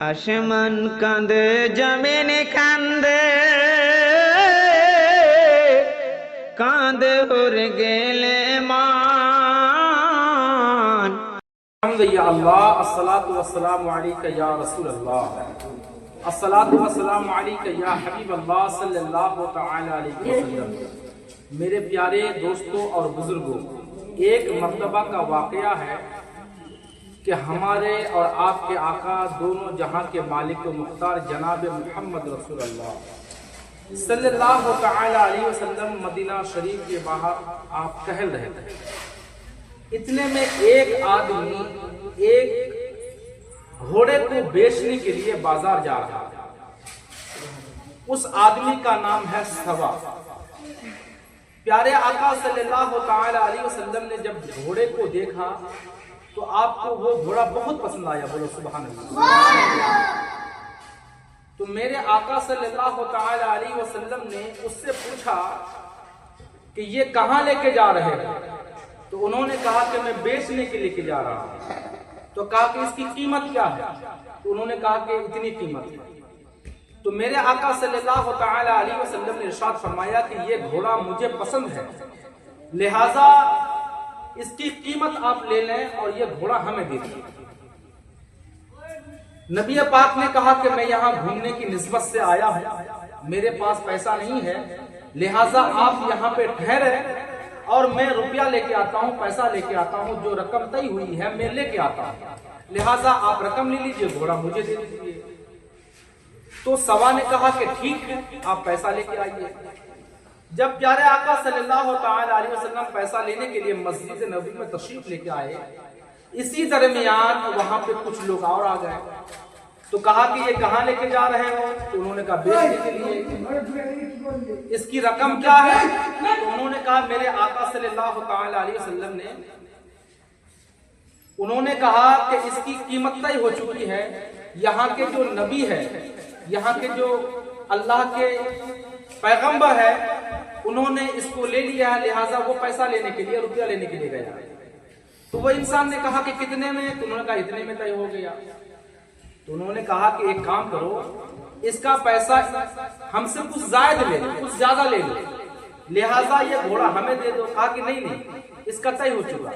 আসমান কাঁদে জমিন কান্দে কাঁদে উড়ে গেলে মান। یا اللہ الصلاۃ والسلام علیک یا رسول اللہ، الصلاۃ والسلام علیک یا حبیب اللہ صلی اللہ تعالی علیہ وسلم۔ میرے پیارے دوستوں اور بزرگوں، ایک مرتبہ کا واقعہ ہے کہ ہمارے اور آپ کے آقا دونوں جہاں کے مالک و مختار جناب محمد رسول اللہ صلی اللہ تعالی علیہ وسلم مدینہ شریف کے باہر آپ ٹہل رہے تھے۔ اتنے میں ایک آدمی ایک گھوڑے کو بیچنے کے لیے بازار جا رہا تھا۔ اس آدمی کا نام ہے سوا۔ پیارے آقا صلی اللہ تعالی علیہ وسلم نے جب گھوڑے کو دیکھا تو آپ کو وہ گھوڑا بہت پسند آیا، بولو سبحان اللہ۔ تو میرے آقا صلی اللہ تعالی علیہ وسلم نے اس سے پوچھا کہ یہ کہاں لے کے جا رہے ہیں؟ تو انہوں نے کہا کہ میں بیچنے کے لیے جا رہا ہوں۔ تو کہا کہ اس کی قیمت کیا ہے؟ تو انہوں نے کہا کہ اتنی قیمت ہے۔ تو میرے آقا صلی اللہ تعالی علیہ وسلم نے ارشاد فرمایا کہ یہ گھوڑا مجھے پسند ہے، لہذا اس کی قیمت آپ لے لیں اور یہ گھوڑا ہمیں دے دیں۔ نبی پاک نے کہا کہ میں یہاں گھومنے کی نسبت سے آیا ہوں، میرے پاس پیسہ نہیں ہے، لہذا آپ یہاں پہ ٹھہرے اور میں روپیہ لے کے آتا ہوں، پیسہ لے کے آتا ہوں، جو رقم طے ہوئی ہے میں لے کے آتا ہوں، لہٰذا آپ رقم لے لیجئے، گھوڑا مجھے دے دیجئے۔ تو سوا نے کہا کہ ٹھیک ہے، آپ پیسہ لے کے آئیے۔ جب پیارے آقا صلی اللہ تعالی علیہ وسلم پیسہ لینے کے لیے مسجد نبوی میں تشریف لے کے آئے، اسی درمیان وہاں پہ کچھ لوگ اور آ گئے۔ تو کہا کہ یہ کہاں لے کے جا رہے ہو؟ تو انہوں نے کہا بیچنے کے لیے۔ اس کی رقم کیا ہے؟ تو انہوں نے کہا میرے آقا صلی اللہ تعالی علیہ وسلم نے انہوں نے کہا کہ اس کی قیمت طے ہو چکی ہے، یہاں کے جو نبی ہے، یہاں کے جو اللہ کے پیغمبر ہے، انہوں نے اس کو لے لیا ہے، لہٰذا وہ پیسہ لینے کے لیے، روپیہ لینے کے لیے گیا۔ تو وہ انسان نے کہا کہ کتنے میں؟ تو انہوں نے کہا اتنے میں طے ہو گیا۔ تو انہوں نے کہا کہ ایک کام کرو، اس کا پیسہ ہم سے کچھ زائد لے لو، کچھ زیادہ لے لو، لہٰذا یہ گھوڑا ہمیں دے دو۔ کہا کہ نہیں نہیں، اس کا طے ہو چکا۔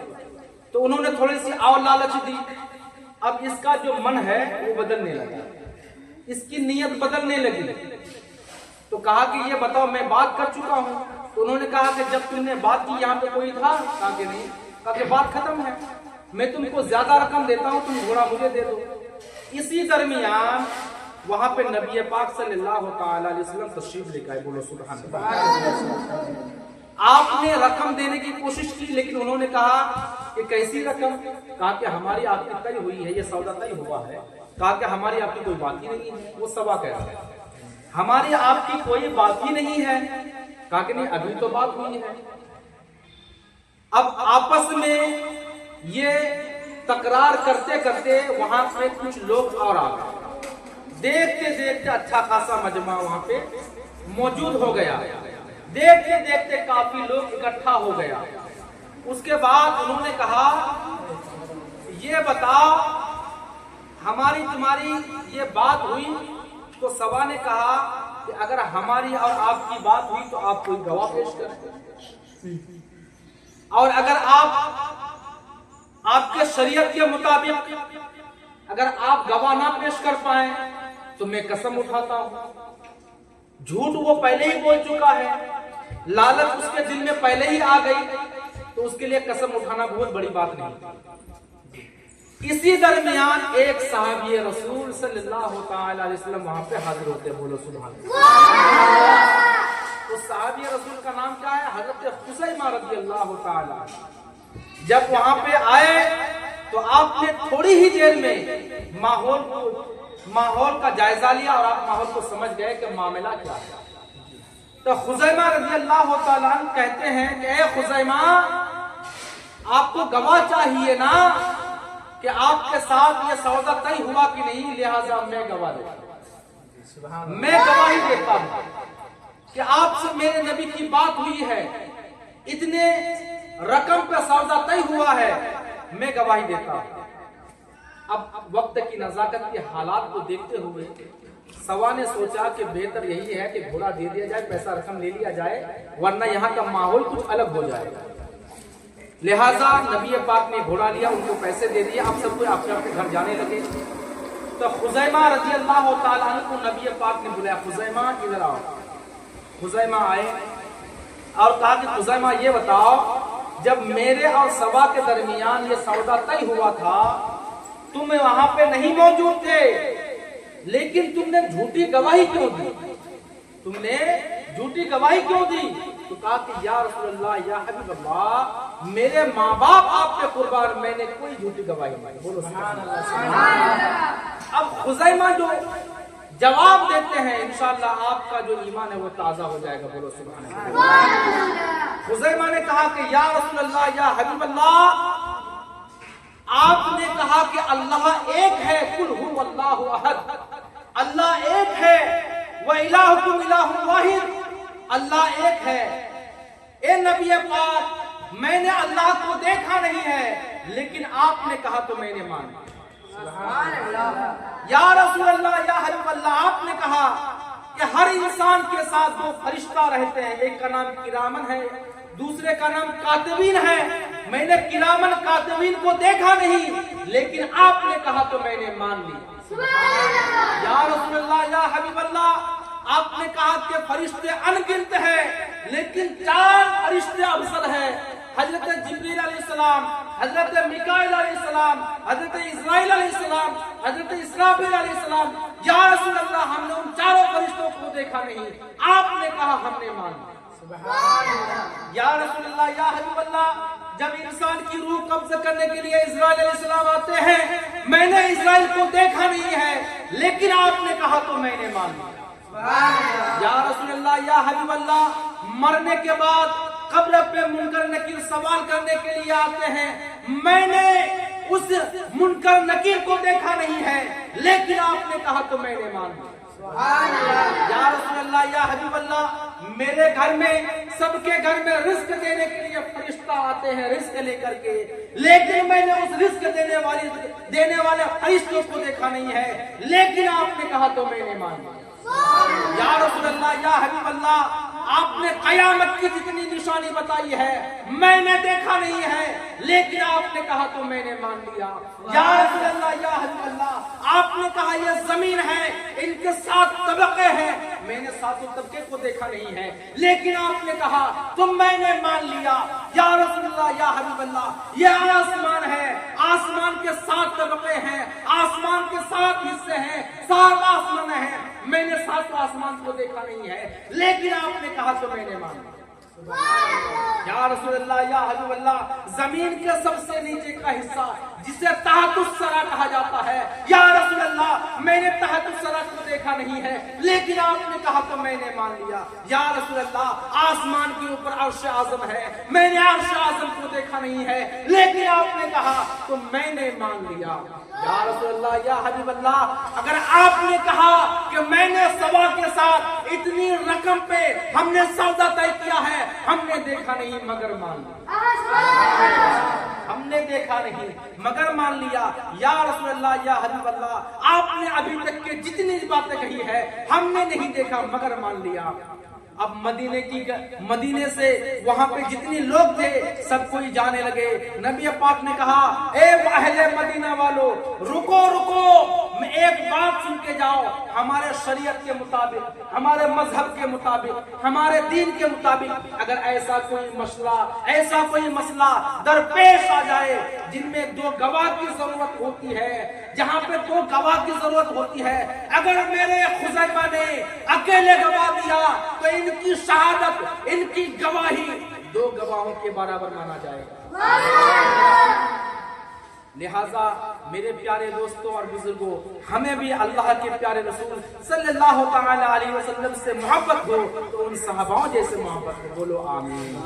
تو انہوں نے تھوڑی سی اور لالچ دی، اب اس کا جو من ہے وہ بدلنے لگا، اس کی نیت بدلنے لگی۔ تو کہا کہ یہ بتاؤ میں بات کر چکا ہوں۔ تو انہوں نے کہا کہ جب تم نے بات کی یہاں پہ کوئی تھا؟ کہا کہ نہیں۔ کہا کہ بات ختم ہے، میں تم کو زیادہ رقم دیتا ہوں، تم گھوڑا مجھے دے دو۔ اسی درمیان وہاں پہ نبی پاک صلی اللہ تعالی علیہ وسلم تشریف لے گئے، بولو سبحان اللہ۔ آپ نے رقم دینے کی کوشش کی، لیکن انہوں نے کہا کہ کیسی رقم؟ کہا کہ ہماری آپ کی طے ہوئی ہے، یہ سودا طے ہوا ہے۔ کہا کہ ہماری آپ کی کوئی بات ہی نہیں ہے۔ وہ سوا کہہ رہا ہے ہماری آپ کی کوئی بات ہی نہیں ہے۔ کہا کہ نہیں، ابھی تو بات ہوئی ہے۔ اب آپس میں یہ تکرار کرتے کرتے وہاں پہ کچھ لوگ اور آ گئے۔ دیکھتے دیکھتے اچھا خاصا مجمع وہاں پہ موجود ہو گیا، دیکھتے دیکھتے کافی لوگ اکٹھا ہو گیا۔ اس کے بعد انہوں نے کہا یہ بتاؤ ہماری تمہاری یہ بات ہوئی؟ تو سوا نے کہا کہ اگر ہماری اور آپ کی بات ہوئی تو آپ کوئی گواہ پیش کریں، اور اگر آپ کے شریعت کے مطابق اگر آپ گواہ نہ پیش کر پائیں تو میں قسم اٹھاتا ہوں۔ جھوٹ وہ پہلے ہی بول چکا ہے، لالچ اس کے دل میں پہلے ہی آ گئی، تو اس کے لیے قسم اٹھانا بہت بڑی بات نہیں۔ اسی درمیان ایک صحابی رسول صلی اللہ تعالی علیہ وسلم وہاں پہ حاضر ہوتے ہیں، بولو سبحان اللہ۔ اس صحابی رسول کا نام کیا ہے؟ حضرت خزیمہ رضی اللہ تعالی عنہ۔ جب وہاں پہ آئے تو آپ نے تھوڑی ہی دیر میں ماحول کا جائزہ لیا اور آپ ماحول کو سمجھ گئے کہ معاملہ کیا ہے۔ تو خزیمہ رضی اللہ تعالیٰ عنہ کہتے ہیں کہ اے خزیمہ، آپ کو گواہ چاہیے نا کہ آپ کے ساتھ یہ سودا طے ہوا کہ نہیں، لہٰذا میں گواہ دیتا ہوں، میں گواہی دیتا ہوں کہ آپ سے میرے نبی کی بات ہوئی ہے، اتنے رقم پہ سودا طے ہوا ہے، میں گواہی دیتا ہوں۔ اب وقت کی نزاکت کے حالات کو دیکھتے ہوئے سوا نے سوچا کہ بہتر یہی ہے کہ گھوڑا دے دیا جائے، پیسہ رقم لے لیا جائے، ورنہ یہاں کا ماحول کچھ الگ ہو جائے گا۔ لہٰذا نبی پاک نے گھوڑا لیا، ان کو پیسے دے دیا، اب سب کو اپنے اپنے گھر جانے لگے۔ تو خزیمہ رضی اللہ تعالیٰ عنہ کو نبی پاک نے بلایا، خزیمہ ادھر آؤ۔ خزیمہ آئے اور کہا کہ خزیمہ یہ بتاؤ، جب میرے اور سوا کے درمیان یہ سودا طے ہوا تھا تم وہاں پہ نہیں موجود تھے، لیکن تم نے جھوٹی گواہی کیوں دی؟ تم نے جھوٹی گواہی کیوں دی؟ تو کہا کہ یا رسول اللہ، یا حبیب اللہ، میرے ماں باپ آپ کے قربان، میں نے کوئی جھوٹی گواہی نہیں۔ بولو سبحان اللہ۔ اب خزیمہ جو جواب دیتے ہیں، انشاءاللہ آپ کا جو ایمان ہے وہ تازہ ہو جائے گا۔ بولو سبحان اللہ۔ خزیمہ نے کہا کہ یا رسول اللہ، یا حبیب اللہ، آپ نے کہا کہ اللہ ایک ہے، قل هو اللہ احد، اللہ ایک ہے، وَإِلَٰهُكُمْ إِلَٰهٌ وَاحِدٌ، اللہ ایک ہے۔ اے نبی پاک، میں نے اللہ کو دیکھا نہیں ہے، لیکن آپ نے کہا تو میں نے مانا۔ یا رسول اللہ، یا حبیب اللہ، آپ نے کہا کہ ہر انسان کے ساتھ دو فرشتہ رہتے ہیں، ایک کا نام کرامن ہے، دوسرے کا نام کاتبین ہے۔ میں نے کرامن کاتبین کو دیکھا نہیں، لیکن آپ نے کہا تو میں نے مان لی۔ یا رسول اللہ، یا حبیب اللہ، آپ نے کہا کہ فرشتے انگنت ہیں، لیکن 4 فرشتے افضل ہیں، حضرت جبریل علیہ السلام، حضرت میکائیل علیہ السلام، حضرت اسرائیل علیہ السلام، حضرت اسرافیل علیہ السلام۔ یا رسول اللہ، ہم نے ان 4 فرشتوں کو دیکھا نہیں، آپ نے کہا ہم نے مان لیا۔ یا رسول اللہ، یا حبیب اللہ، جب انسان کی روح قبض کرنے کے لیے اسرائیل علیہ السلام آتے ہیں، میں نے اسرائیل کو دیکھا نہیں ہے، لیکن آپ نے کہا تو میں نے مان لیا۔ یا رسول اللہ، یا حبیب اللہ، مرنے کے بعد قبر پہ منکر نکیر سوال کرنے کے لیے آتے ہیں، میں نے اس منکر نکیر کو دیکھا نہیں ہے، لیکن آپ نے کہا تو میں نے مان لیا۔ یا رسول اللہ، یا حبیب اللہ، میرے گھر میں سب کے گھر میں رزق دینے کے لیے فرشتہ آتے ہیں رزق لے کر کے، لیکن میں نے اس رزق دینے والے فرشتوں کو دیکھا نہیں ہے، لیکن آپ نے کہا تو میں نے مان لیا۔ یا رسول اللہ، یا حبیب اللہ، آپ نے قیامت کی جتنی نشانی بتائی ہے میں نے دیکھا نہیں ہے، لیکن آپ نے کہا تو میں نے مان لیا۔ یا رسول اللہ، یا حبیب اللہ، آپ نے کہا یہ زمین ہے، ان کے 7 طبقے ہیں، میں نے 7 طبقے کو دیکھا نہیں ہے، لیکن آپ نے کہا تو میں نے مان لیا۔ یا رسول اللہ، یا حبیب اللہ، یہ آسمان ہے، آسمان کے 7 طبقے ہیں، آسمان کے 7 حصے ہیں، 7 آسمان ہیں، میں نے 7 آسمان کو دیکھا نہیں ہے، لیکن آپ نے کہا تو میں نے مان لیا۔ یا رسول اللہ، یا حبیب اللہ، زمین کے سب سے نیچے کا حصہ جسے تحت الثری کہا جاتا ہے، یا رسول اللہ، میں نے تحت الثری کو دیکھا نہیں ہے، لیکن آپ نے کہا تو میں نے مان لیا۔ یا رسول اللہ، آسمان کے اوپر عرش اعظم ہے، میں نے عرش اعظم کو دیکھا نہیں ہے، لیکن آپ نے کہا تو میں نے مان لیا۔ یا رسول اللہ، یا حبیب اللہ، اگر آپ نے کہا کہ میں نے سوا کے ساتھ اتنی رقم پہ ہم نے سودا طے کیا ہے، ہم نے دیکھا نہیں مگر مان لیا، ہم نے دیکھا نہیں مگر مان لیا۔ یا رسول اللہ، یا حبیب اللہ، آپ نے ابھی تک کے جتنی باتیں کہی ہے ہم نے نہیں دیکھا مگر مان لیا۔ اب مدینے سے وہاں پہ جتنی لوگ تھے سب کوئی جانے لگے۔ نبی پاک نے کہا، اے اہل مدینہ والو، رکو رکو، میں ایک بات سن کے جاؤ، ہمارے شریعت کے مطابق، ہمارے مذہب کے مطابق، ہمارے دین کے مطابق اگر ایسا کوئی مسئلہ درپیش آ جائے جن میں 2 گواہ کی ضرورت ہوتی ہے، جہاں پہ 2 گواہ کی ضرورت ہوتی ہے، اگر میرے خزیمہ نے اکیلے گواہ دیا تو ان کی شہادت، ان کی گواہی 2 گواہوں کے برابر مانا جائے گا۔ لہٰذا میرے پیارے دوستوں اور بزرگوں، ہمیں بھی اللہ کے پیارے رسول صلی اللہ تعالی علیہ وسلم سے محبت ہو تو ان صحاباؤں جیسے محبت ہو۔ بولو آمین۔